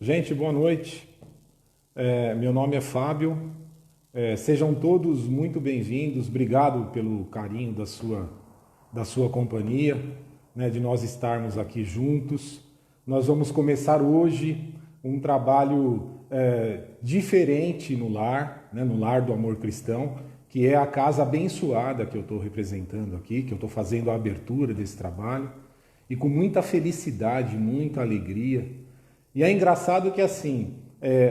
Gente, boa noite. Meu nome é Fábio. Sejam todos muito bem-vindos. Obrigado pelo carinho da sua companhia, né, de nós estarmos aqui juntos. Nós vamos começar hoje um trabalho diferente no lar, né, no Lar do Amor Cristão, que é a casa abençoada que eu estou representando aqui, que eu estou fazendo a abertura desse trabalho, e com muita felicidade, muita alegria. E é engraçado que assim,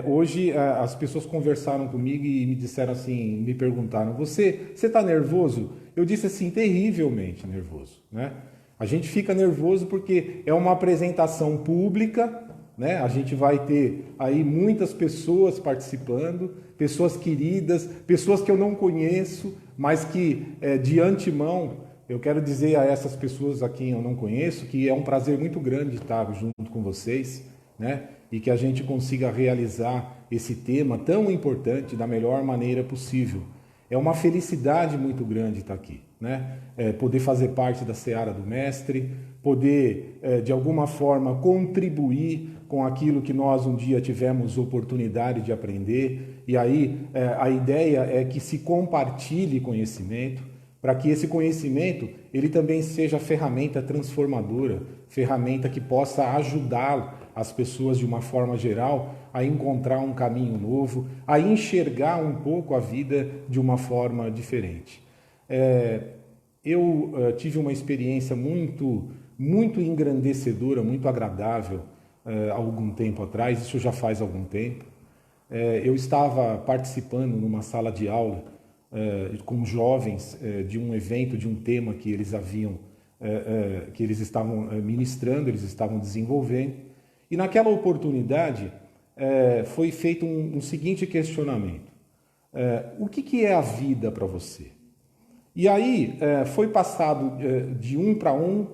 hoje as pessoas conversaram comigo e me disseram assim, me perguntaram, você está nervoso? Eu disse assim, terrivelmente nervoso, né? A gente fica nervoso porque é uma apresentação pública, né? A gente vai ter aí muitas pessoas participando, pessoas queridas, pessoas que eu não conheço, mas que de antemão eu quero dizer a essas pessoas a quem eu não conheço que é um prazer muito grande estar junto com vocês, né? E que a gente consiga realizar esse tema tão importante da melhor maneira possível. É uma felicidade muito grande estar aqui, né? Poder fazer parte da seara do Mestre, poder, de alguma forma, contribuir com aquilo que nós um dia tivemos oportunidade de aprender. E aí a ideia é que se compartilhe conhecimento, para que esse conhecimento ele também seja ferramenta transformadora, ferramenta que possa ajudar as pessoas de uma forma geral a encontrar um caminho novo, a enxergar um pouco a vida de uma forma diferente. Eu tive uma experiência muito engrandecedora, muito agradável há algum tempo atrás, isso já faz algum tempo. Eu estava participando numa sala de aula com jovens de um evento, de um tema que eles que eles estavam ministrando, eles estavam desenvolvendo. E naquela oportunidade foi feito um seguinte questionamento. O que é a vida para você? E aí foi passado de um para um,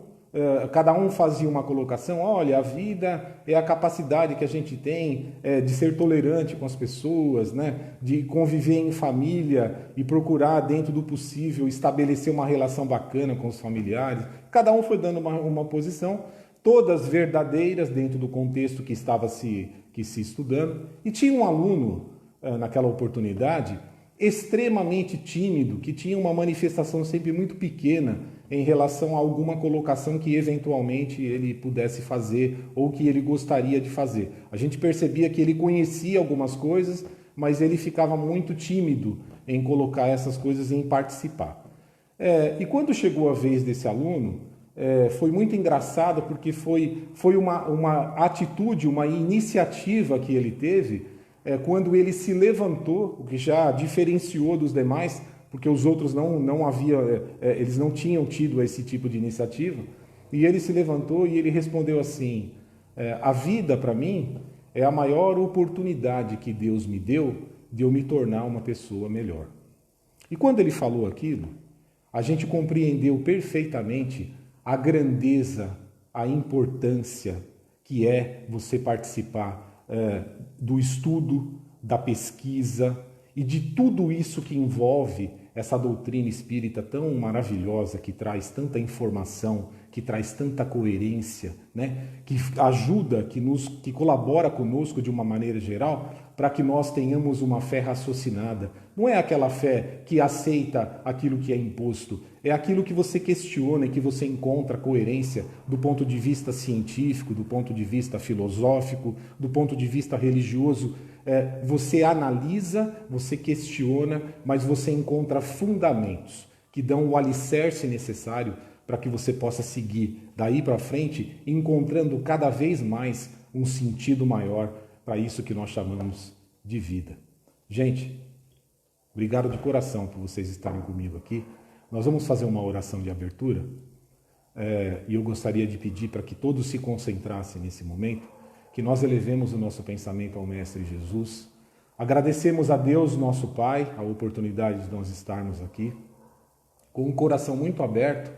cada um fazia uma colocação, olha, a vida é a capacidade que a gente tem de ser tolerante com as pessoas, né? De conviver em família e procurar, dentro do possível, estabelecer uma relação bacana com os familiares. Cada um foi dando uma posição, todas verdadeiras dentro do contexto que estava se estudando. E tinha um aluno, naquela oportunidade, extremamente tímido, que tinha uma manifestação sempre muito pequena em relação a alguma colocação que eventualmente ele pudesse fazer ou que ele gostaria de fazer. A gente percebia que ele conhecia algumas coisas, mas ele ficava muito tímido em colocar essas coisas e em participar. E quando chegou a vez desse aluno, foi muito engraçado porque foi uma atitude, uma iniciativa que ele teve quando ele se levantou, o que já diferenciou dos demais, porque os outros eles não tinham tido esse tipo de iniciativa, e ele se levantou e ele respondeu assim, a vida para mim é a maior oportunidade que Deus me deu de eu me tornar uma pessoa melhor. E quando ele falou aquilo, a gente compreendeu perfeitamente a grandeza, a importância que é você participar do estudo, da pesquisa e de tudo isso que envolve essa doutrina espírita tão maravilhosa, que traz tanta informação, que traz tanta coerência, né? Que ajuda, que colabora conosco de uma maneira geral, para que nós tenhamos uma fé raciocinada. Não é aquela fé que aceita aquilo que é imposto, é aquilo que você questiona e que você encontra coerência do ponto de vista científico, do ponto de vista filosófico, do ponto de vista religioso. Você analisa, você questiona, mas você encontra fundamentos que dão o alicerce necessário para que você possa seguir daí para frente, encontrando cada vez mais um sentido maior para isso que nós chamamos de vida. Gente, obrigado de coração por vocês estarem comigo aqui. Nós vamos fazer uma oração de abertura e eu gostaria de pedir para que todos se concentrassem nesse momento, que nós elevemos o nosso pensamento ao Mestre Jesus. Agradecemos a Deus, nosso Pai, a oportunidade de nós estarmos aqui, com um coração muito aberto,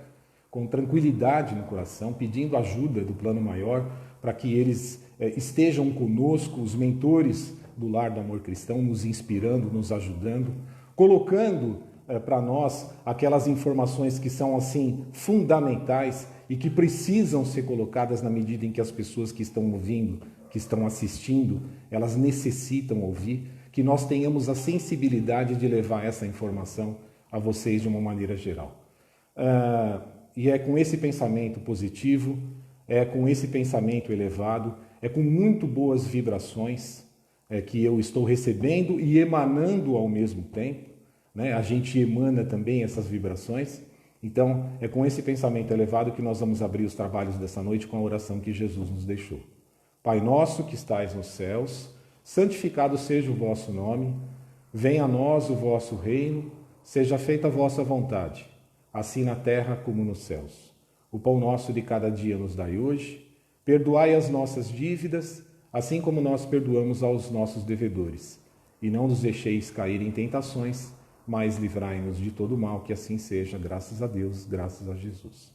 com tranquilidade no coração, pedindo ajuda do plano maior, para que eles estejam conosco, os mentores do Lar do Amor Cristão, nos inspirando, nos ajudando, colocando para nós aquelas informações que são assim fundamentais e que precisam ser colocadas na medida em que as pessoas que estão ouvindo, que estão assistindo, elas necessitam ouvir, que nós tenhamos a sensibilidade de levar essa informação a vocês de uma maneira geral. E é com esse pensamento positivo, é com esse pensamento elevado, é com muito boas vibrações que eu estou recebendo e emanando ao mesmo tempo, né? A gente emana também essas vibrações. Então, é com esse pensamento elevado que nós vamos abrir os trabalhos dessa noite com a oração que Jesus nos deixou. Pai nosso que estais nos céus, santificado seja o vosso nome, venha a nós o vosso reino, seja feita a vossa vontade, assim na terra como nos céus. O pão nosso de cada dia nos dai hoje, perdoai as nossas dívidas, assim como nós perdoamos aos nossos devedores. E não nos deixeis cair em tentações, mas livrai-nos de todo mal, que assim seja, graças a Deus, graças a Jesus.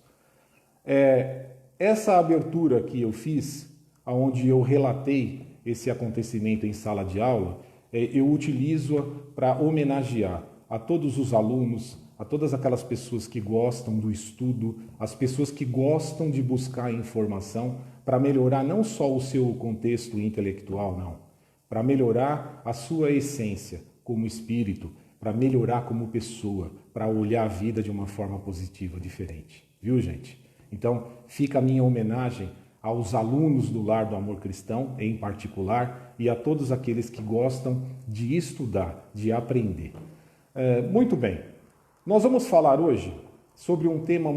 Essa abertura que eu fiz, onde eu relatei esse acontecimento em sala de aula, eu utilizo-a para homenagear a todos os alunos, a todas aquelas pessoas que gostam do estudo, as pessoas que gostam de buscar informação para melhorar não só o seu contexto intelectual, não, para melhorar a sua essência como espírito, para melhorar como pessoa, para olhar a vida de uma forma positiva, diferente. Viu, gente? Então, fica a minha homenagem aos alunos do Lar do Amor Cristão, em particular, e a todos aqueles que gostam de estudar, de aprender. Muito bem. Nós vamos falar hoje sobre um tema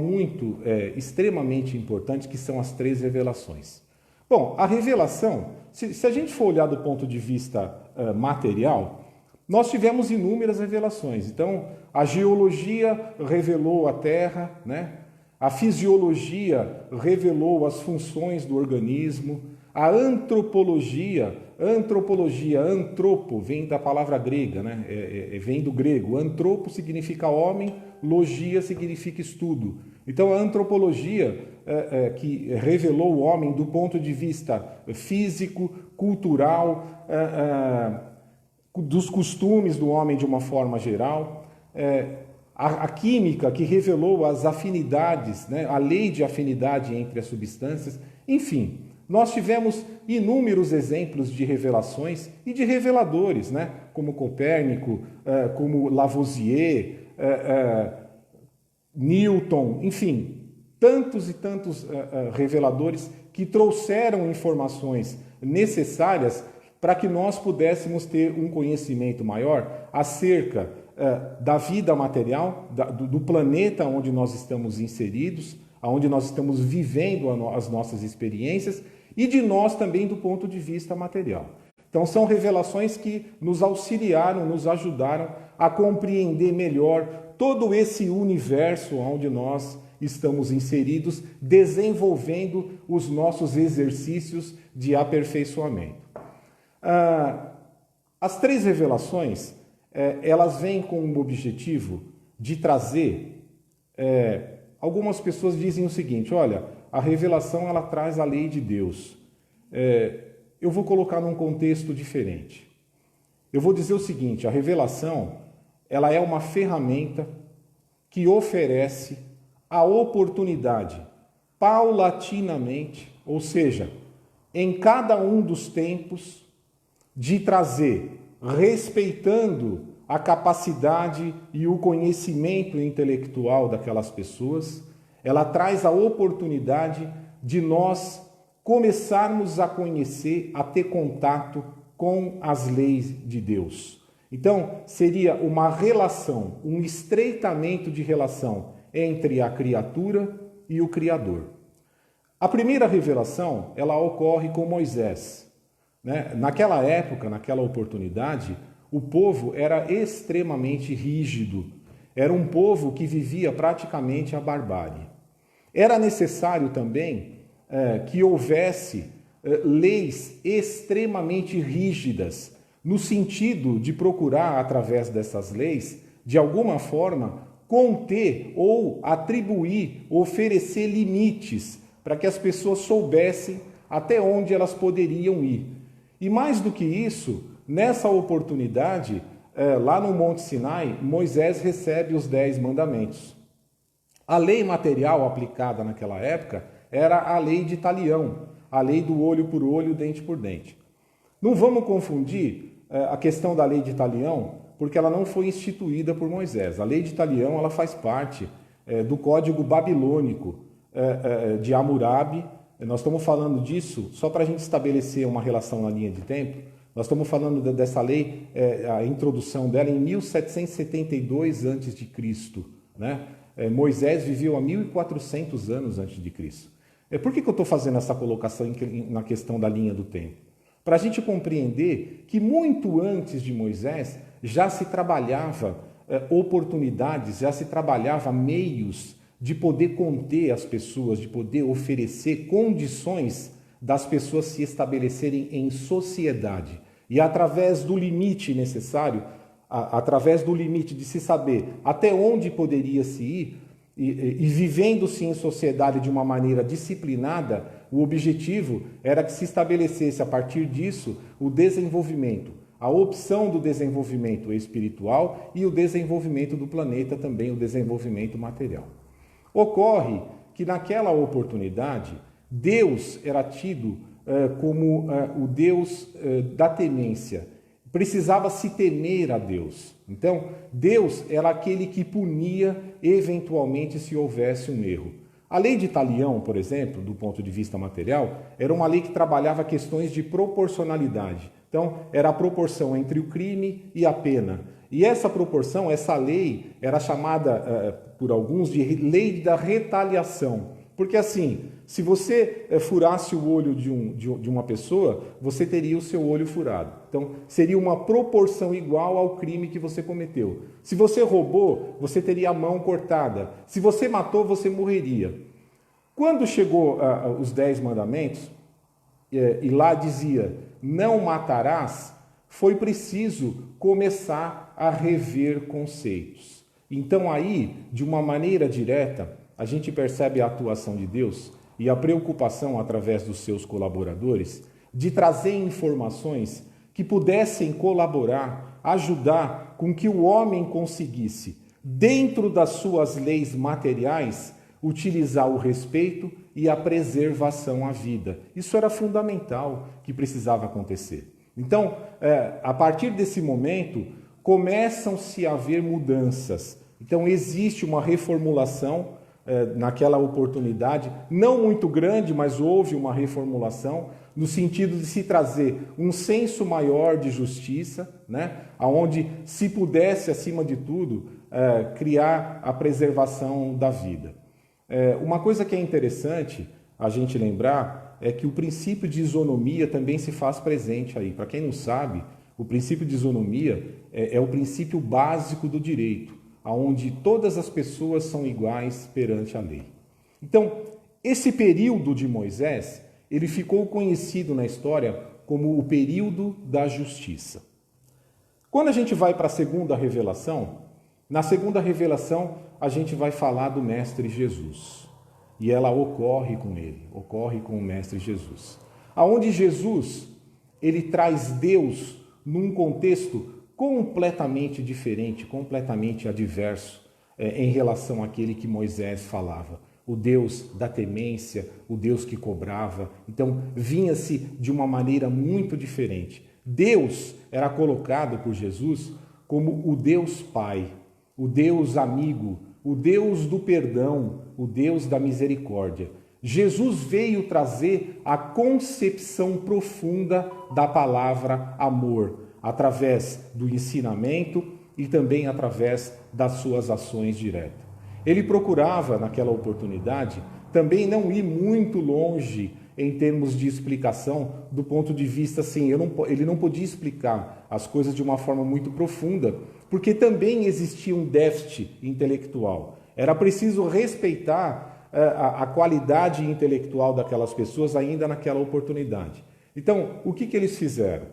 extremamente importante, que são as 3 revelações. Bom, a revelação, se a gente for olhar do ponto de vista material, nós tivemos inúmeras revelações. Então, a geologia revelou a Terra, né? A fisiologia revelou as funções do organismo. A antropologia, antropo, vem da palavra grega, né? Vem do grego. Antropo significa homem, logia significa estudo. Então, a antropologia, que revelou o homem do ponto de vista físico, cultural, dos costumes do homem de uma forma geral, a química que revelou as afinidades, né? A lei de afinidade entre as substâncias, enfim, nós tivemos inúmeros exemplos de revelações e de reveladores, né? Como Copérnico, como Lavoisier, Newton, enfim, tantos e tantos reveladores que trouxeram informações necessárias para que nós pudéssemos ter um conhecimento maior acerca da vida material, do planeta onde nós estamos inseridos, onde nós estamos vivendo as nossas experiências, e de nós também do ponto de vista material. Então, são revelações que nos auxiliaram, nos ajudaram a compreender melhor todo esse universo onde nós estamos inseridos, desenvolvendo os nossos exercícios de aperfeiçoamento. As 3 revelações, elas vêm com o objetivo de trazer... algumas pessoas dizem o seguinte: olha, a revelação ela traz a lei de Deus. Eu vou colocar num contexto diferente. Eu vou dizer o seguinte: a revelação ela é uma ferramenta que oferece a oportunidade, paulatinamente, ou seja, em cada um dos tempos, de trazer, respeitando a capacidade e o conhecimento intelectual daquelas pessoas, ela traz a oportunidade de nós começarmos a conhecer, a ter contato com as leis de Deus. Então, seria uma relação, um estreitamento de relação entre a criatura e o Criador. A primeira revelação, ela ocorre com Moisés, né? Naquela época, naquela oportunidade, o povo era extremamente rígido. Era um povo que vivia praticamente a barbárie. Era necessário também que houvesse leis extremamente rígidas, no sentido de procurar, através dessas leis, de alguma forma, conter ou atribuir, oferecer limites para que as pessoas soubessem até onde elas poderiam ir. E mais do que isso, nessa oportunidade, lá no Monte Sinai, Moisés recebe os 10 mandamentos. A lei material aplicada naquela época era a lei de talião, a lei do olho por olho, dente por dente. Não vamos confundir a questão da lei de talião, porque ela não foi instituída por Moisés. A lei de talião ela faz parte do código babilônico de Hammurabi. Nós estamos falando disso só para a gente estabelecer uma relação na linha de tempo. Nós estamos falando dessa lei, a introdução dela em 1772 a.C., né? Moisés viveu há 1400 anos antes de Cristo. Por que eu estou fazendo essa colocação na questão da linha do tempo? Para a gente compreender que muito antes de Moisés já se trabalhava oportunidades, já se trabalhava meios de poder conter as pessoas, de poder oferecer condições das pessoas se estabelecerem em sociedade. E através do limite necessário, através do limite de se saber até onde poderia se ir, e vivendo-se em sociedade de uma maneira disciplinada, o objetivo era que se estabelecesse a partir disso o desenvolvimento, a opção do desenvolvimento espiritual e o desenvolvimento do planeta também, o desenvolvimento material. Ocorre que naquela oportunidade, Deus era tido como o Deus da temência. Precisava se temer a Deus. Então, Deus era aquele que punia eventualmente se houvesse um erro. A lei de Talião, por exemplo, do ponto de vista material, era uma lei que trabalhava questões de proporcionalidade. Então, era a proporção entre o crime e a pena. E essa proporção, essa lei, era chamada por alguns de lei da retaliação. Porque assim, se você furasse o olho de uma pessoa, você teria o seu olho furado. Então, seria uma proporção igual ao crime que você cometeu. Se você roubou, você teria a mão cortada. Se você matou, você morreria. Quando chegou os 10 mandamentos, e lá dizia, não matarás, foi preciso começar a rever conceitos. Então aí, de uma maneira direta, a gente percebe a atuação de Deus e a preocupação através dos seus colaboradores de trazer informações que pudessem colaborar, ajudar com que o homem conseguisse, dentro das suas leis materiais, utilizar o respeito e a preservação à vida. Isso era fundamental que precisava acontecer. Então, a partir desse momento, começam-se a haver mudanças. Então, existe uma reformulação naquela oportunidade, não muito grande, mas houve uma reformulação, no sentido de se trazer um senso maior de justiça, né? Onde se pudesse, acima de tudo, criar a preservação da vida. Uma coisa que é interessante a gente lembrar é que o princípio de isonomia também se faz presente aí. Para quem não sabe, o princípio de isonomia é o princípio básico do direito, onde todas as pessoas são iguais perante a lei. Então, esse período de Moisés, ele ficou conhecido na história como o período da justiça. Quando a gente vai para a segunda revelação, na segunda revelação a gente vai falar do Mestre Jesus. E ela ocorre com ele, ocorre com o Mestre Jesus. Aonde Jesus, ele traz Deus num contexto completamente diferente, completamente adverso em relação àquele que Moisés falava. O Deus da temência, o Deus que cobrava. Então, vinha-se de uma maneira muito diferente. Deus era colocado por Jesus como o Deus Pai, o Deus amigo, o Deus do perdão, o Deus da misericórdia. Jesus veio trazer a concepção profunda da palavra amor, através do ensinamento e também através das suas ações diretas. Ele procurava, naquela oportunidade, também não ir muito longe em termos de explicação, do ponto de vista assim, ele não podia explicar as coisas de uma forma muito profunda, porque também existia um déficit intelectual. Era preciso respeitar a qualidade intelectual daquelas pessoas ainda naquela oportunidade. Então, o que eles fizeram?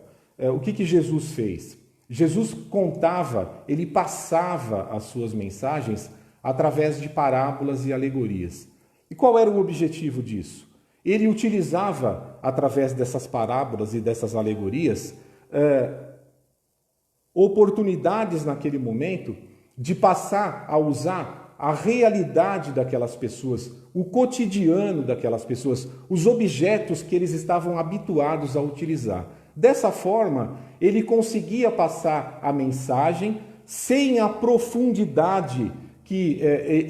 O que Jesus fez? Jesus contava, ele passava as suas mensagens através de parábolas e alegorias. E qual era o objetivo disso? Ele utilizava, através dessas parábolas e dessas alegorias, oportunidades naquele momento de passar a usar a realidade daquelas pessoas, o cotidiano daquelas pessoas, os objetos que eles estavam habituados a utilizar. Dessa forma, ele conseguia passar a mensagem sem a profundidade que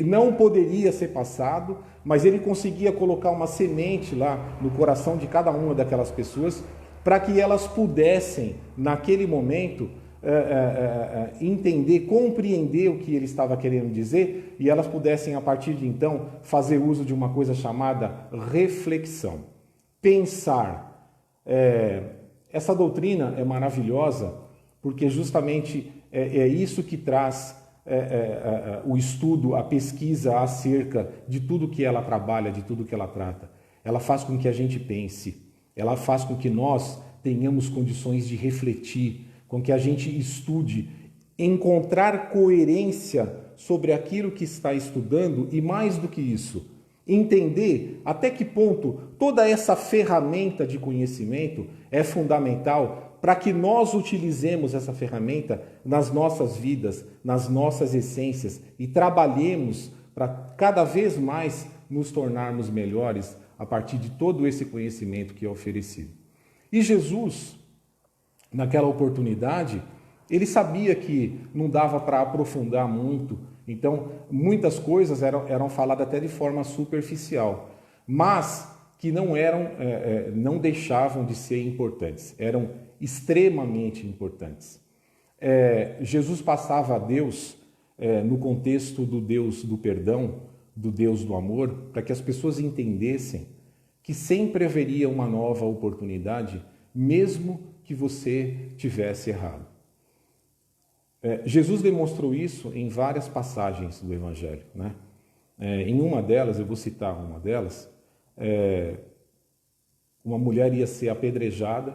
não poderia ser passado, mas ele conseguia colocar uma semente lá no coração de cada uma daquelas pessoas para que elas pudessem, naquele momento, entender, compreender o que ele estava querendo dizer e elas pudessem, a partir de então, fazer uso de uma coisa chamada reflexão. Pensar. Essa doutrina é maravilhosa porque justamente é isso que traz o estudo, a pesquisa acerca de tudo que ela trabalha, de tudo que ela trata. Ela faz com que a gente pense, ela faz com que nós tenhamos condições de refletir, com que a gente estude, encontrar coerência sobre aquilo que está estudando e, mais do que isso, entender até que ponto toda essa ferramenta de conhecimento é fundamental para que nós utilizemos essa ferramenta nas nossas vidas, nas nossas essências e trabalhemos para cada vez mais nos tornarmos melhores a partir de todo esse conhecimento que é oferecido. E Jesus, naquela oportunidade, ele sabia que não dava para aprofundar muito, então muitas coisas eram faladas até de forma superficial, mas que não deixavam de ser importantes, eram extremamente importantes. Jesus passava a Deus no contexto do Deus do perdão, do Deus do amor, para que as pessoas entendessem que sempre haveria uma nova oportunidade, mesmo que você tivesse errado. Jesus demonstrou isso em várias passagens do Evangelho, né? Em uma delas, eu vou citar uma delas, uma mulher ia ser apedrejada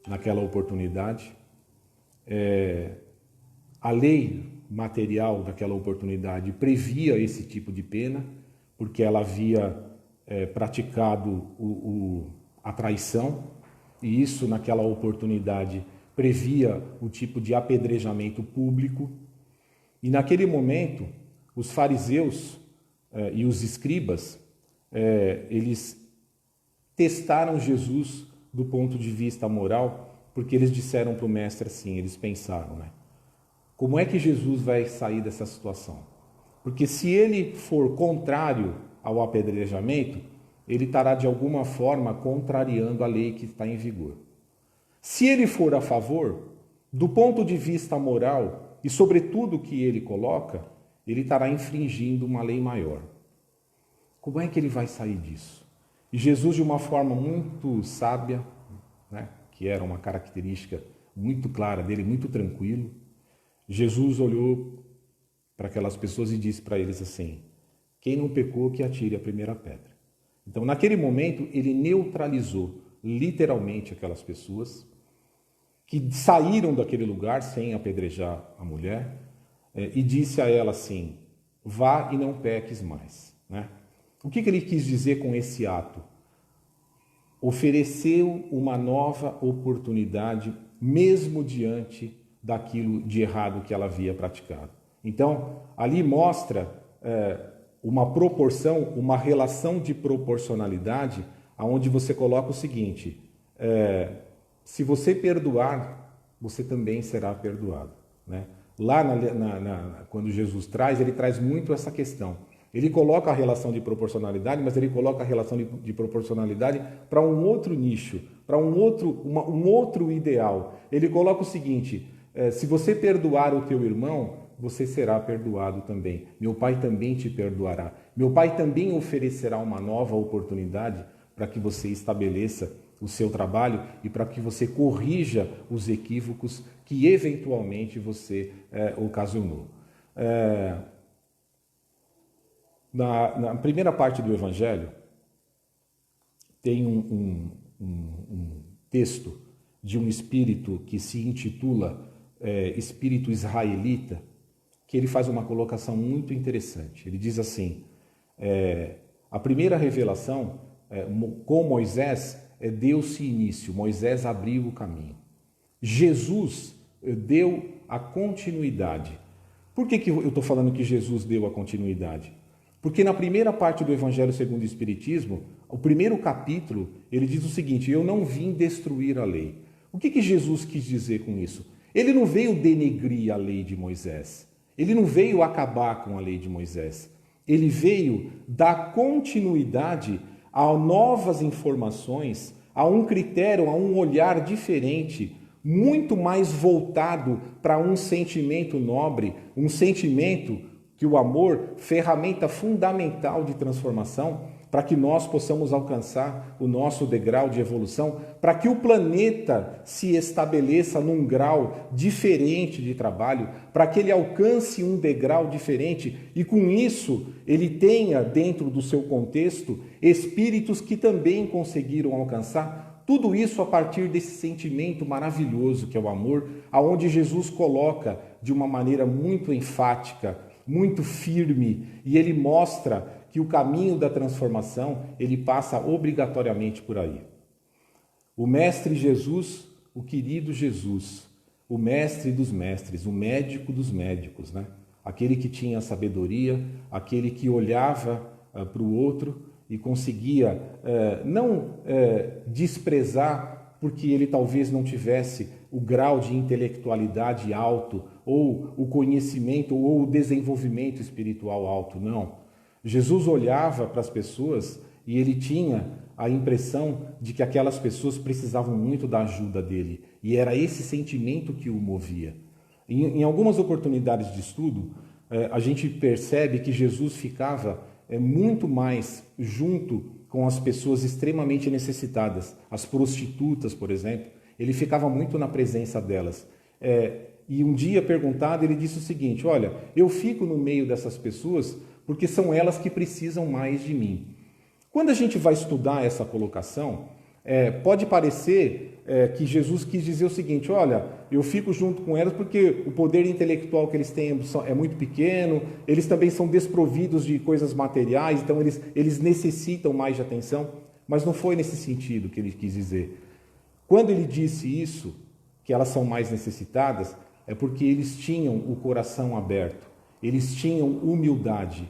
naquela oportunidade. A lei material daquela oportunidade previa esse tipo de pena, porque ela havia praticado a traição, e isso naquela oportunidade previa o tipo de apedrejamento público. E naquele momento, os fariseus e os escribas, eles testaram Jesus do ponto de vista moral, porque eles disseram para o mestre assim, eles pensaram, né? Como é que Jesus vai sair dessa situação? Porque se ele for contrário ao apedrejamento, ele estará de alguma forma contrariando a lei que está em vigor. Se ele for a favor, do ponto de vista moral e sobretudo que ele coloca, ele estará infringindo uma lei maior. Como é que ele vai sair disso? E Jesus, de uma forma muito sábia, né, que era uma característica muito clara dele, muito tranquilo, Jesus olhou para aquelas pessoas e disse para eles assim: quem não pecou, que atire a primeira pedra. Então, naquele momento, ele neutralizou literalmente aquelas pessoas que saíram daquele lugar sem apedrejar a mulher e disse a ela assim: vá e não peques mais, né? O que ele quis dizer com esse ato? Ofereceu uma nova oportunidade, mesmo diante daquilo de errado que ela havia praticado. Então, ali mostra uma proporção, uma relação de proporcionalidade, onde você coloca o seguinte: se você perdoar, você também será perdoado, né? Lá quando Jesus traz, ele traz muito essa questão. Ele coloca a relação de proporcionalidade, mas ele coloca a relação de proporcionalidade para um outro nicho, para um outro ideal. Ele coloca o seguinte: se você perdoar o teu irmão, você será perdoado também. Meu Pai também te perdoará. Meu Pai também oferecerá uma nova oportunidade para que você estabeleça o seu trabalho e para que você corrija os equívocos que eventualmente você ocasionou. Na primeira parte do Evangelho, tem um texto de um espírito que se intitula Espírito Israelita, que ele faz uma colocação muito interessante. Ele diz assim: a primeira revelação, com Moisés, deu-se início, Moisés abriu o caminho. Jesus deu a continuidade. Por que eu estou falando que Jesus deu a continuidade? Porque na primeira parte do Evangelho segundo o Espiritismo, o primeiro capítulo, ele diz o seguinte: eu não vim destruir a lei. O que Jesus quis dizer com isso? Ele não veio denegrir a lei de Moisés. Ele não veio acabar com a lei de Moisés. Ele veio dar continuidade a novas informações, a um critério, a um olhar diferente, muito mais voltado para um sentimento nobre, um sentimento que o amor, ferramenta fundamental de transformação, para que nós possamos alcançar o nosso degrau de evolução, para que o planeta se estabeleça num grau diferente de trabalho, para que ele alcance um degrau diferente e com isso ele tenha dentro do seu contexto espíritos que também conseguiram alcançar tudo isso a partir desse sentimento maravilhoso que é o amor, aonde Jesus coloca de uma maneira muito enfática, muito firme, e ele mostra que o caminho da transformação, ele passa obrigatoriamente por aí. O Mestre Jesus, o querido Jesus, o mestre dos mestres, o médico dos médicos, né? Aquele que tinha a sabedoria, aquele que olhava para o outro e conseguia não desprezar porque ele talvez não tivesse o grau de intelectualidade alto ou o conhecimento ou o desenvolvimento espiritual alto, não. Jesus olhava para as pessoas e ele tinha a impressão de que aquelas pessoas precisavam muito da ajuda dele. E era esse sentimento que o movia. Em algumas oportunidades de estudo, a gente percebe que Jesus ficava muito mais junto com as pessoas extremamente necessitadas. As prostitutas, por exemplo, ele ficava muito na presença delas. E um dia perguntado, ele disse o seguinte: olha, eu fico no meio dessas pessoas porque são elas que precisam mais de mim. Quando a gente vai estudar essa colocação, pode parecer que Jesus quis dizer o seguinte: olha, eu fico junto com elas porque o poder intelectual que eles têm é muito pequeno, eles também são desprovidos de coisas materiais, então eles necessitam mais de atenção. Mas não foi nesse sentido que ele quis dizer. Quando ele disse isso, que elas são mais necessitadas, é porque eles tinham o coração aberto, eles tinham humildade.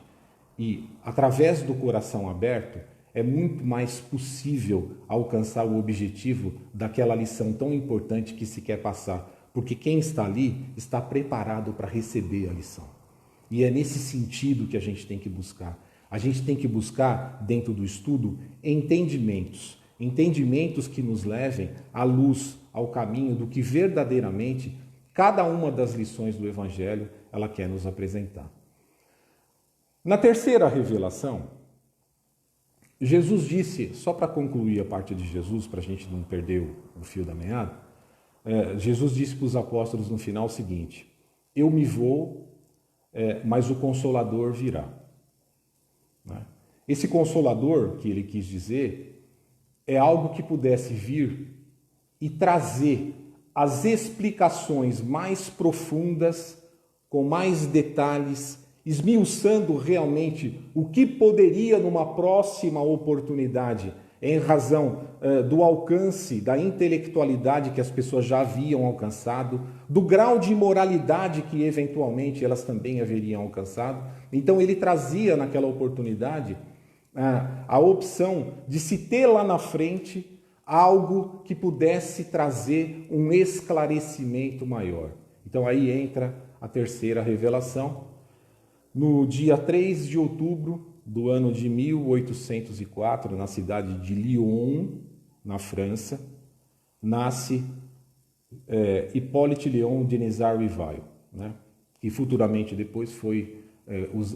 E, através do coração aberto, é muito mais possível alcançar o objetivo daquela lição tão importante que se quer passar. Porque quem está ali está preparado para receber a lição. E é nesse sentido que a gente tem que buscar. A gente tem que buscar, dentro do estudo, entendimentos que nos levem à luz, ao caminho do que verdadeiramente cada uma das lições do Evangelho ela quer nos apresentar. Na terceira revelação, Jesus disse, só para concluir a parte de Jesus, para a gente não perder o fio da meada, Jesus disse para os apóstolos no final o seguinte: eu me vou, mas o Consolador virá. Esse Consolador, que ele quis dizer, é algo que pudesse vir e trazer as explicações mais profundas, com mais detalhes, esmiuçando realmente o que poderia numa próxima oportunidade, em razão do alcance, da intelectualidade que as pessoas já haviam alcançado, do grau de moralidade que eventualmente elas também haveriam alcançado. Então ele trazia naquela oportunidade a opção de se ter lá na frente algo que pudesse trazer um esclarecimento maior. Então aí entra a terceira revelação. No dia 3 de outubro do ano de 1804, na cidade de Lyon, na França, nasce Hippolyte Léon Denisard Rivail, né? Que futuramente depois foi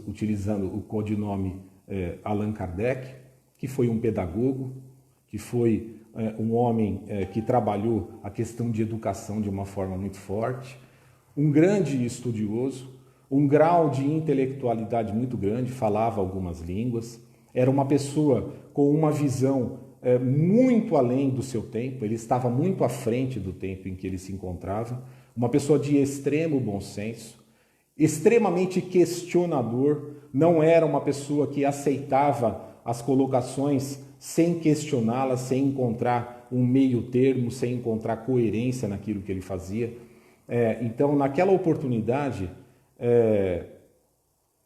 utilizando o codinome Allan Kardec, que foi um pedagogo, que foi um homem que trabalhou a questão de educação de uma forma muito forte, um grande estudioso, um grau de intelectualidade muito grande, falava algumas línguas, era uma pessoa com uma visão muito além do seu tempo, ele estava muito à frente do tempo em que ele se encontrava, uma pessoa de extremo bom senso, extremamente questionador, não era uma pessoa que aceitava as colocações sem questioná-las, sem encontrar um meio termo, sem encontrar coerência naquilo que ele fazia. Então, naquela oportunidade,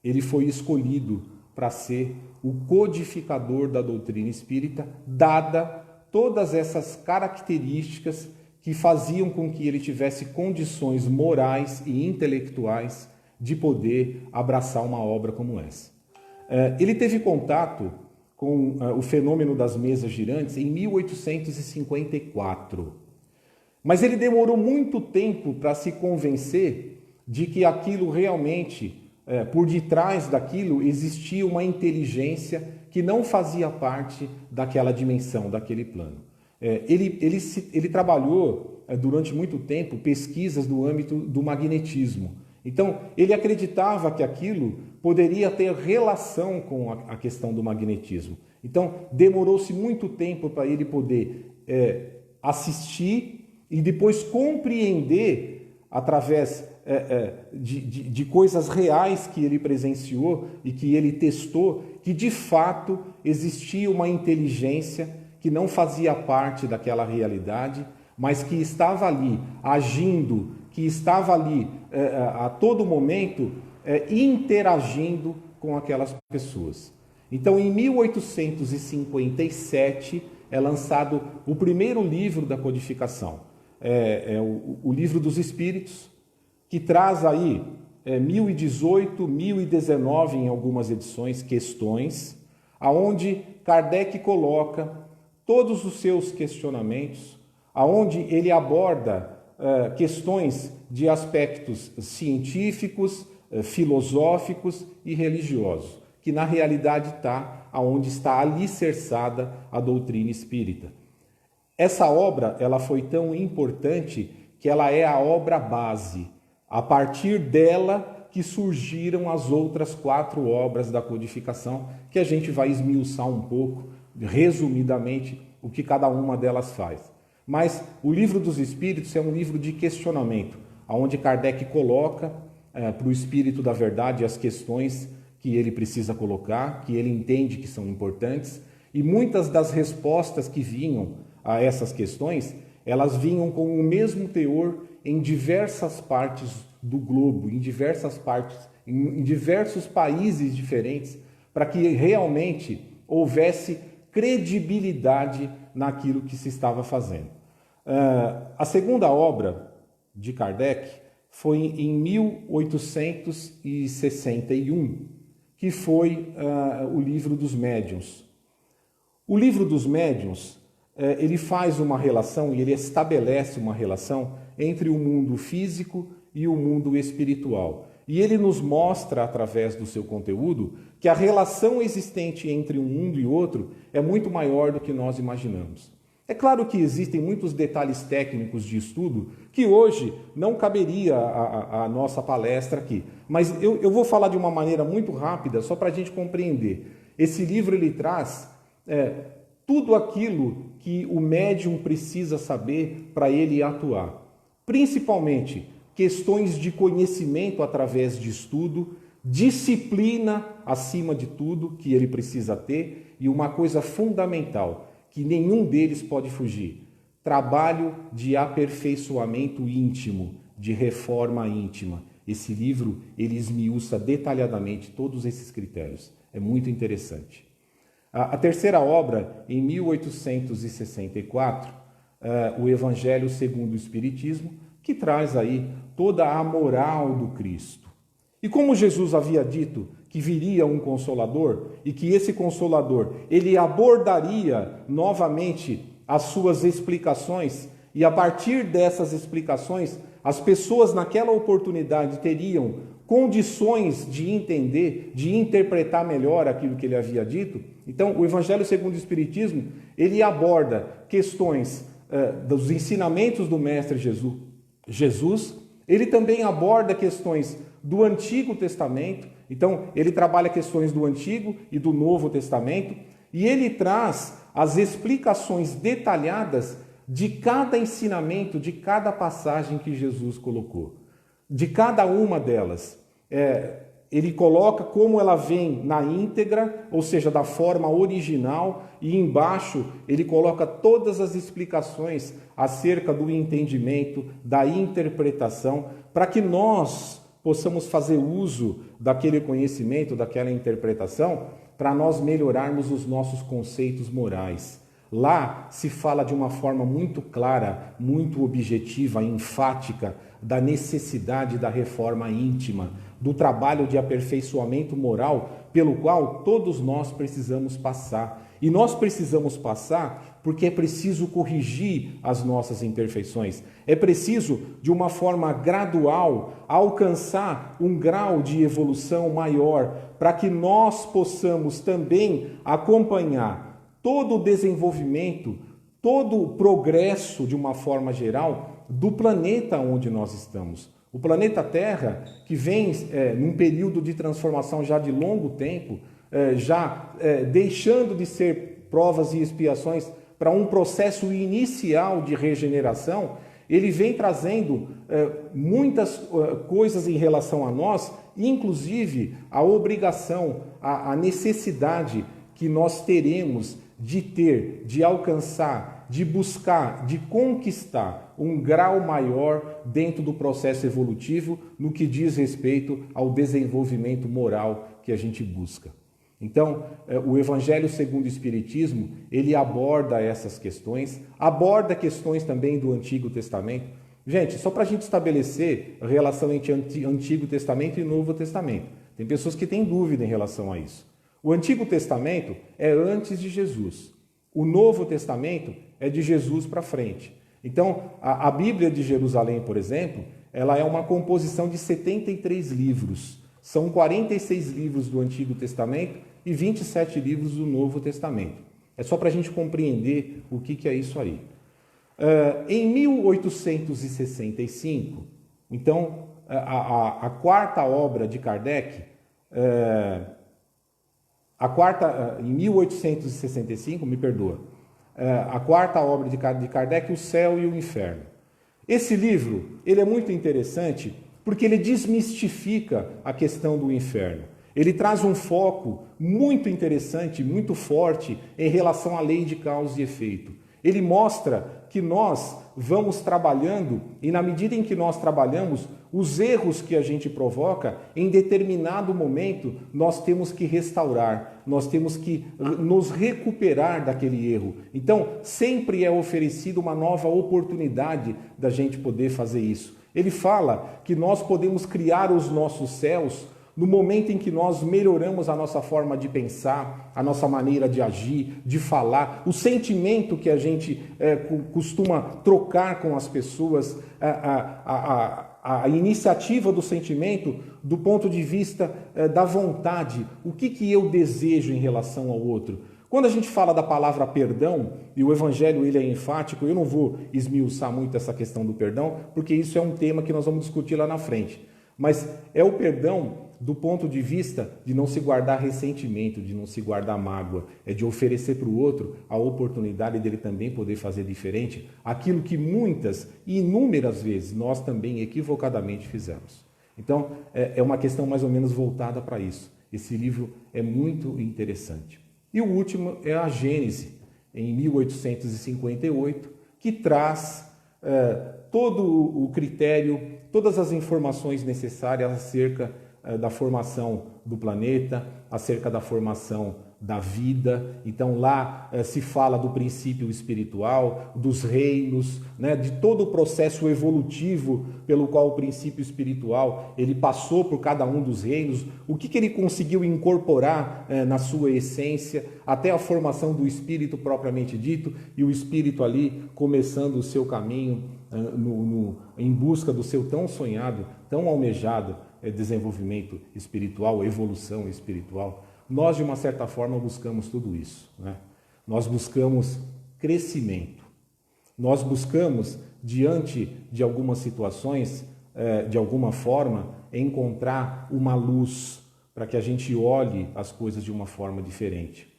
ele foi escolhido para ser o codificador da doutrina espírita, dada todas essas características que faziam com que ele tivesse condições morais e intelectuais de poder abraçar uma obra como essa. Ele teve contato com o fenômeno das mesas girantes em 1854, mas ele demorou muito tempo para se convencer de que aquilo realmente, por detrás daquilo, existia uma inteligência que não fazia parte daquela dimensão, daquele plano. Ele trabalhou durante muito tempo pesquisas no âmbito do magnetismo. Então, ele acreditava que aquilo poderia ter relação com a questão do magnetismo. Então, demorou-se muito tempo para ele poder assistir e depois compreender, através de coisas reais que ele presenciou e que ele testou, que de fato existia uma inteligência que não fazia parte daquela realidade, mas que estava ali agindo, que estava ali a todo momento interagindo com aquelas pessoas. Então, em 1857 é lançado o primeiro livro da codificação, o Livro dos Espíritos, que traz aí 1018, 1019 em algumas edições, questões, aonde Kardec coloca todos os seus questionamentos, aonde ele aborda questões de aspectos científicos, filosóficos e religiosos, que na realidade está aonde está alicerçada a doutrina espírita. Essa obra ela foi tão importante que ela é a obra base. A partir dela que surgiram as outras 4 obras da codificação, que a gente vai esmiuçar um pouco, resumidamente, o que cada uma delas faz. Mas o Livro dos Espíritos é um livro de questionamento, onde Kardec coloca para o Espírito da Verdade as questões que ele precisa colocar, que ele entende que são importantes, e muitas das respostas que vinham a essas questões, elas vinham com o mesmo teor em diversas partes do globo, em diversas partes, em diversos países diferentes, para que realmente houvesse credibilidade naquilo que se estava fazendo. A segunda obra de Kardec foi em 1861, que foi o Livro dos Médiuns. O Livro dos Médiuns, ele faz uma relação e ele estabelece uma relação entre o mundo físico e o mundo espiritual. E ele nos mostra, através do seu conteúdo, que a relação existente entre um mundo e outro é muito maior do que nós imaginamos. É claro que existem muitos detalhes técnicos de estudo que hoje não caberia a nossa palestra aqui, mas eu vou falar de uma maneira muito rápida, só para a gente compreender. Esse livro ele traz tudo aquilo que o médium precisa saber para ele atuar, principalmente questões de conhecimento através de estudo, disciplina acima de tudo que ele precisa ter, e uma coisa fundamental, que nenhum deles pode fugir: trabalho de aperfeiçoamento íntimo, de reforma íntima. Esse livro, ele esmiuça detalhadamente todos esses critérios. É muito interessante. A terceira obra, em 1864, o Evangelho segundo o Espiritismo, que traz aí toda a moral do Cristo. E como Jesus havia dito que viria um Consolador e que esse Consolador ele abordaria novamente as suas explicações, e a partir dessas explicações as pessoas naquela oportunidade teriam condições de entender, de interpretar melhor aquilo que ele havia dito. Então, o Evangelho segundo o Espiritismo, ele aborda questões dos ensinamentos do Mestre Jesus, ele também aborda questões do Antigo Testamento. Então, ele trabalha questões do Antigo e do Novo Testamento, e ele traz as explicações detalhadas de cada ensinamento, de cada passagem que Jesus colocou. De cada uma delas. Ele coloca como ela vem na íntegra, ou seja, da forma original, e embaixo ele coloca todas as explicações acerca do entendimento, da interpretação, para que nós possamos fazer uso daquele conhecimento, daquela interpretação, para nós melhorarmos os nossos conceitos morais. Lá se fala de uma forma muito clara, muito objetiva, enfática, da necessidade da reforma íntima, do trabalho de aperfeiçoamento moral pelo qual todos nós precisamos passar. E nós precisamos passar porque é preciso corrigir as nossas imperfeições. É preciso, de uma forma gradual, alcançar um grau de evolução maior, para que nós possamos também acompanhar todo o desenvolvimento, todo o progresso, de uma forma geral, do planeta onde nós estamos. O planeta Terra, que vem num período de transformação já de longo tempo, deixando de ser provas e expiações para um processo inicial de regeneração, ele vem trazendo muitas coisas em relação a nós, inclusive a obrigação, a necessidade que nós teremos de alcançar, de buscar, de conquistar um grau maior dentro do processo evolutivo no que diz respeito ao desenvolvimento moral que a gente busca. Então, o Evangelho segundo o Espiritismo, ele aborda essas questões, aborda questões também do Antigo Testamento. Gente, só para a gente estabelecer a relação entre Antigo Testamento e Novo Testamento. Tem pessoas que têm dúvida em relação a isso. O Antigo Testamento é antes de Jesus. O Novo Testamento é de Jesus para frente. Então, a Bíblia de Jerusalém, por exemplo, ela é uma composição de 73 livros. São 46 livros do Antigo Testamento e 27 livros do Novo Testamento. É só para a gente compreender o que é isso aí. Em 1865, então, a quarta obra de Kardec, em 1865, me perdoa, a quarta obra de Kardec, O Céu e o Inferno. Esse livro, ele é muito interessante porque ele desmistifica a questão do inferno. Ele traz um foco muito interessante, muito forte em relação à lei de causa e efeito. Ele mostra que nós vamos trabalhando e, na medida em que nós trabalhamos, os erros que a gente provoca, em determinado momento, nós temos que restaurar, nós temos que nos recuperar daquele erro. Então, sempre é oferecida uma nova oportunidade da gente poder fazer isso. Ele fala que nós podemos criar os nossos céus no momento em que nós melhoramos a nossa forma de pensar, a nossa maneira de agir, de falar, o sentimento que a gente costuma trocar com as pessoas, a iniciativa do sentimento do ponto de vista da vontade, o que eu desejo em relação ao outro. Quando a gente fala da palavra perdão, e o Evangelho ele é enfático, eu não vou esmiuçar muito essa questão do perdão, porque isso é um tema que nós vamos discutir lá na frente. Mas é o perdão do ponto de vista de não se guardar ressentimento, de não se guardar mágoa, é de oferecer para o outro a oportunidade dele também poder fazer diferente aquilo que muitas e inúmeras vezes nós também equivocadamente fizemos. Então, é uma questão mais ou menos voltada para isso. Esse livro é muito interessante. E o último é a Gênese, em 1858, que traz todo o critério, todas as informações necessárias acerca da formação do planeta, acerca da formação da vida. Então lá se fala do princípio espiritual, dos reinos, né, de todo o processo evolutivo pelo qual o princípio espiritual ele passou por cada um dos reinos, o que ele conseguiu incorporar na sua essência, até a formação do espírito propriamente dito, e o espírito ali começando o seu caminho em busca do seu tão sonhado, tão almejado desenvolvimento espiritual, evolução espiritual. Nós, de uma certa forma, buscamos tudo isso, né? Nós buscamos crescimento. Nós buscamos, diante de algumas situações, de alguma forma, encontrar uma luz para que a gente olhe as coisas de uma forma diferente.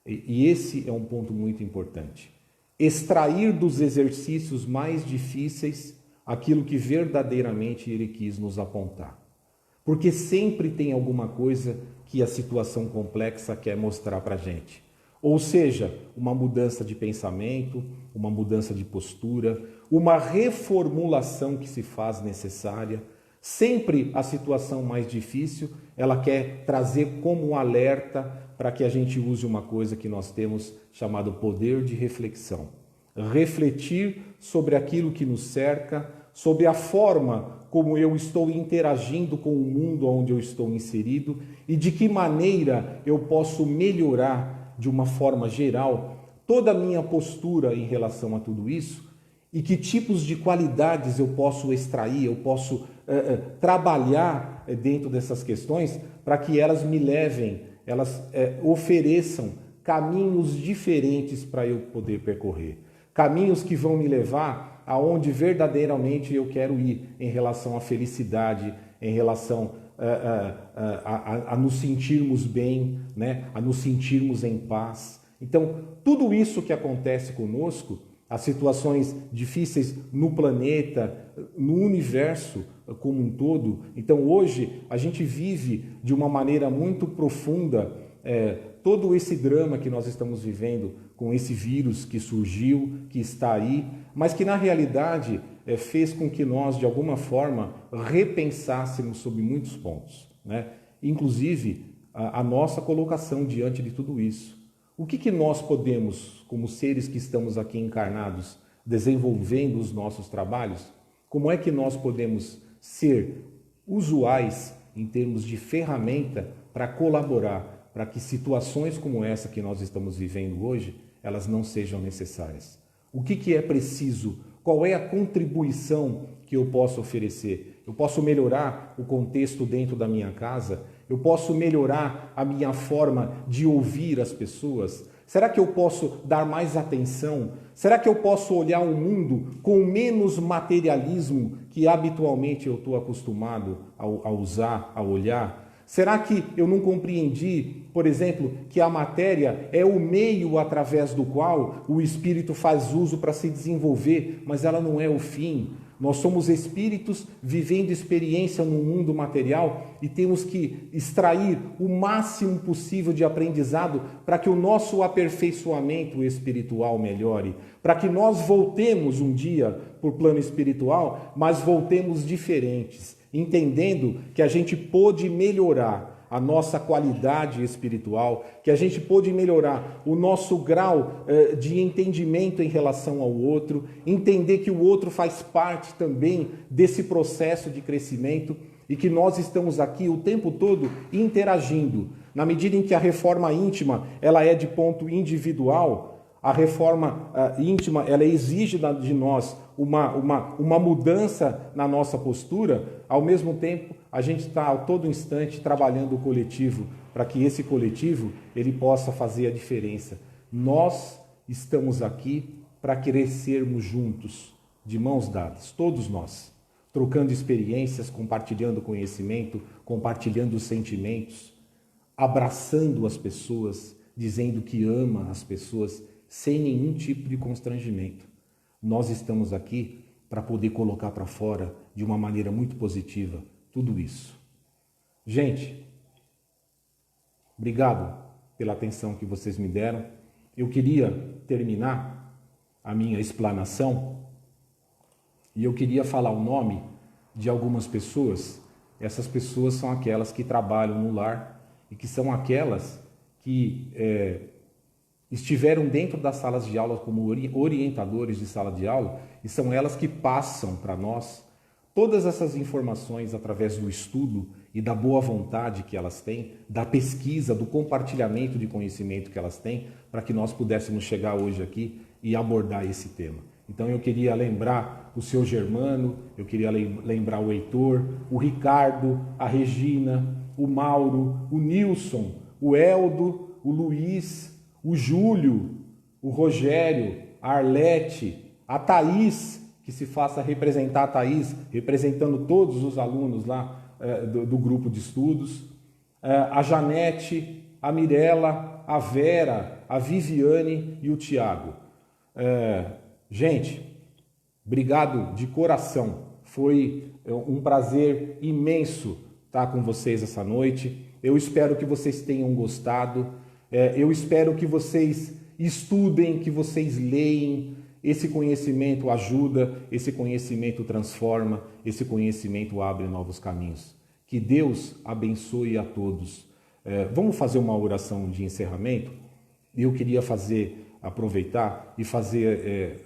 E esse é um ponto muito importante. Extrair dos exercícios mais difíceis aquilo que verdadeiramente ele quis nos apontar. Porque sempre tem alguma coisa que a situação complexa quer mostrar para a gente. Ou seja, uma mudança de pensamento, uma mudança de postura, uma reformulação que se faz necessária, Sempre a situação mais difícil, ela quer trazer como um alerta para que a gente use uma coisa que nós temos chamado poder de reflexão. Refletir sobre aquilo que nos cerca, sobre a forma como eu estou interagindo com o mundo onde eu estou inserido e de que maneira eu posso melhorar de uma forma geral toda a minha postura em relação a tudo isso e que tipos de qualidades eu posso extrair, eu posso trabalhar dentro dessas questões para que elas me levem, elas ofereçam caminhos diferentes para eu poder percorrer. Caminhos que vão me levar aonde verdadeiramente eu quero ir em relação à felicidade, em relação a nos sentirmos bem, né? A nos sentirmos em paz. Então, tudo isso que acontece conosco, as situações difíceis no planeta, no universo como um todo. Então, hoje, a gente vive de uma maneira muito profunda todo esse drama que nós estamos vivendo com esse vírus que surgiu, que está aí, mas que na realidade fez com que nós, de alguma forma, repensássemos sobre muitos pontos, né? Inclusive, a nossa colocação diante de tudo isso. O que nós podemos, como seres que estamos aqui encarnados, desenvolvendo os nossos trabalhos, como é que nós podemos ser usuais em termos de ferramenta para colaborar, para que situações como essa que nós estamos vivendo hoje, elas não sejam necessárias? O que é preciso? Qual é a contribuição que eu posso oferecer? Eu posso melhorar o contexto dentro da minha casa? Eu posso melhorar a minha forma de ouvir as pessoas? Será que eu posso dar mais atenção? Será que eu posso olhar o mundo com menos materialismo que habitualmente eu estou acostumado a usar, a olhar? Será que eu não compreendi, por exemplo, que a matéria é o meio através do qual o espírito faz uso para se desenvolver, mas ela não é o fim? Nós somos espíritos vivendo experiência no mundo material e temos que extrair o máximo possível de aprendizado para que o nosso aperfeiçoamento espiritual melhore, para que nós voltemos um dia para o plano espiritual, mas voltemos diferentes, entendendo que a gente pôde melhorar a nossa qualidade espiritual, que a gente pôde melhorar o nosso grau de entendimento em relação ao outro, entender que o outro faz parte também desse processo de crescimento e que nós estamos aqui o tempo todo interagindo. Na medida em que a reforma íntima ela é de ponto individual, a reforma íntima ela exige de nós uma mudança na nossa postura. Ao mesmo tempo, a gente está a todo instante trabalhando o coletivo para que esse coletivo ele possa fazer a diferença. Nós estamos aqui para crescermos juntos, de mãos dadas, todos nós, trocando experiências, compartilhando conhecimento, compartilhando sentimentos, abraçando as pessoas, dizendo que ama as pessoas, sem nenhum tipo de constrangimento. Nós estamos aqui para poder colocar para fora de uma maneira muito positiva tudo isso. Gente, obrigado pela atenção que vocês me deram. Eu queria terminar a minha explanação e eu queria falar o nome de algumas pessoas. Essas pessoas são aquelas que trabalham no lar e que são aquelas que estiveram dentro das salas de aula como orientadores de sala de aula e são elas que passam para nós todas essas informações através do estudo e da boa vontade que elas têm, da pesquisa, do compartilhamento de conhecimento que elas têm, para que nós pudéssemos chegar hoje aqui e abordar esse tema. Então eu queria lembrar o seu Germano, eu queria lembrar o Heitor, o Ricardo, a Regina, o Mauro, o Nilson, o Eldo, o Luiz, o Júlio, o Rogério, a Arlete, a Thaís, que se faça representar a Thaís, representando todos os alunos lá do grupo de estudos, a Janete, a Mirella, a Vera, a Viviane e o Tiago. Gente, obrigado de coração. Foi um prazer imenso estar com vocês essa noite. Eu espero que vocês tenham gostado. Eu espero que vocês estudem, que vocês leem, esse conhecimento ajuda, esse conhecimento transforma, esse conhecimento abre novos caminhos. Que Deus abençoe a todos. Vamos fazer uma oração de encerramento? Eu queria aproveitar e fazer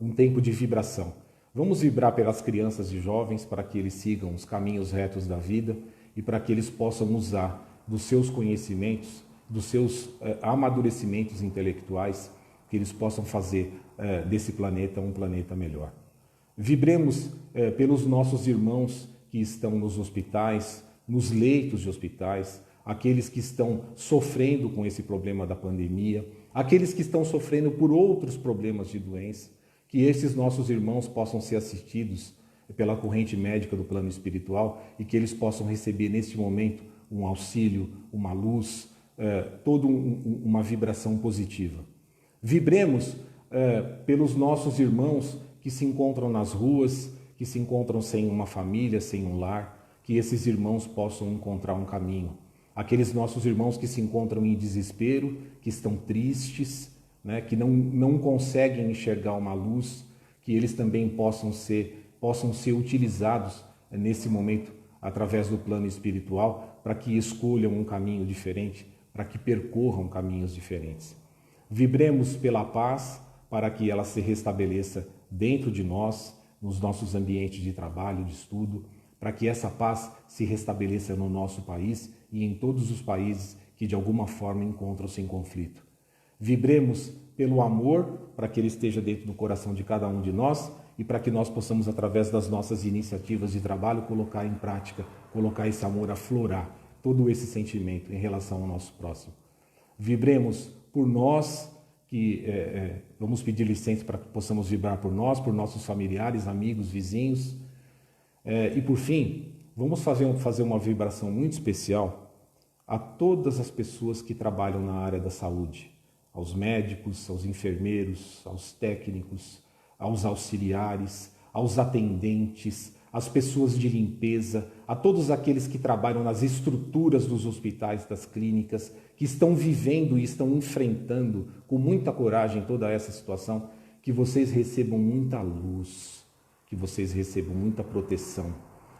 um tempo de vibração. Vamos vibrar pelas crianças e jovens para que eles sigam os caminhos retos da vida e para que eles possam usar dos seus conhecimentos, dos seus amadurecimentos intelectuais, que eles possam fazer desse planeta um planeta melhor. Vibremos pelos nossos irmãos que estão nos hospitais, nos leitos de hospitais, aqueles que estão sofrendo com esse problema da pandemia, aqueles que estão sofrendo por outros problemas de doença, que esses nossos irmãos possam ser assistidos pela corrente médica do plano espiritual e que eles possam receber neste momento um auxílio, uma luz, toda uma vibração positiva. Vibremos pelos nossos irmãos que se encontram nas ruas, que se encontram sem uma família, sem um lar, que esses irmãos possam encontrar um caminho. Aqueles nossos irmãos que se encontram em desespero, que estão tristes, né, que não conseguem enxergar uma luz, que eles também possam ser utilizados nesse momento através do plano espiritual para que escolham um caminho diferente, para que percorram caminhos diferentes. Vibremos pela paz para que ela se restabeleça dentro de nós, nos nossos ambientes de trabalho, de estudo, para que essa paz se restabeleça no nosso país e em todos os países que de alguma forma encontram-se em conflito. Vibremos pelo amor para que ele esteja dentro do coração de cada um de nós e para que nós possamos, através das nossas iniciativas de trabalho, colocar em prática, colocar esse amor, aflorar todo esse sentimento em relação ao nosso próximo. Vibremos por nós, que vamos pedir licença para que possamos vibrar por nós, por nossos familiares, amigos, vizinhos. E por fim, vamos fazer uma vibração muito especial a todas as pessoas que trabalham na área da saúde, aos médicos, aos enfermeiros, aos técnicos, aos auxiliares, aos atendentes, às pessoas de limpeza, a todos aqueles que trabalham nas estruturas dos hospitais, das clínicas, que estão vivendo e estão enfrentando com muita coragem toda essa situação, que vocês recebam muita luz, que vocês recebam muita proteção.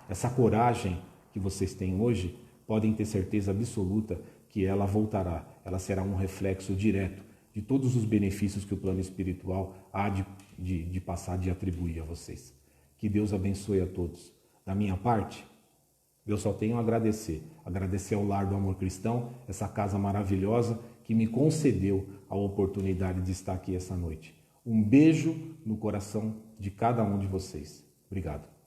Essa coragem que vocês têm hoje, podem ter certeza absoluta que ela voltará, ela será um reflexo direto de todos os benefícios que o plano espiritual há de passar, de atribuir a vocês. Que Deus abençoe a todos. Da minha parte, eu só tenho a agradecer ao Lar do Amor Cristão, essa casa maravilhosa que me concedeu a oportunidade de estar aqui essa noite. Um beijo no coração de cada um de vocês. Obrigado.